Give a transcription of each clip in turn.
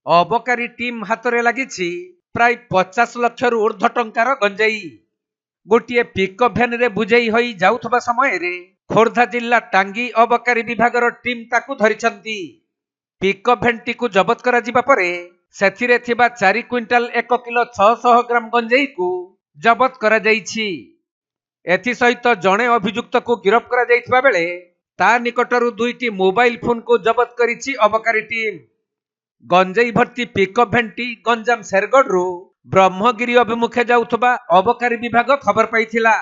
अबकारी टीम हाथ में लगी प्राय 50 लाख रु ऊर्ध्व टंकार गंजेई गोटे पिकअप भ्यान रे बुझेई होई जाउथबा समय रे खोर्धा जिला टांगी अबकारी विभागर टीम ताकू धरिछंती। पिकअप भ्यानटी को जबत करा जिबा परे सेथिरे थिबा 4 क्विंटाल 1 किलो 600 ग्राम गंजेई को जबत करा जाईछि। एथि सहित जणे अभियुक्त को गिरफ्त करा जाइथिबा बेले ता निकटरू 2टी मोबाइल फोन को जबत करिछि अबकारी टीम। गंजेई भर्ती पिकअप भ्यानटी गंजाम शेरगढ़ ब्रह्मगिरी अभिमुखे जाउथबा अबकारी विभाग खबर पाइथिला।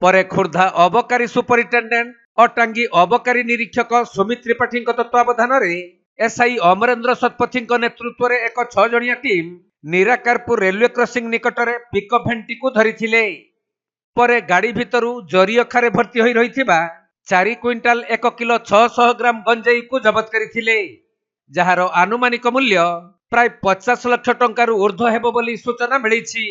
परे खोर्धा अबकारी सुपरिटेंडेंट और टांगी अबकारी निरीक्षक सुमित त्रिपाठी तत्वावधान रे एसआई अमरेंद्र शतपथी नेतृत्व में एक 6 जणिया team Nirakarpur railway crossing निकटरे pickup भ्यानटी को धरिथिले। परे गाड़ी भितरू जरी अखारे भर्ती होई रहिथिबा 4 क्विंटाल 1 किलो 600 ग्राम गंजेई को जबत करिथिले, जहार आनुमानिक मूल्य प्राय 50 लाख टंकार ऊर्ध्व हेबो बोली सूचना मिलिछि।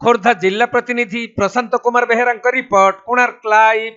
खोर्धा जिला प्रतिनिधि प्रशांत कुमार बेहेरा रिपोर्ट, कोणार्क लाइव।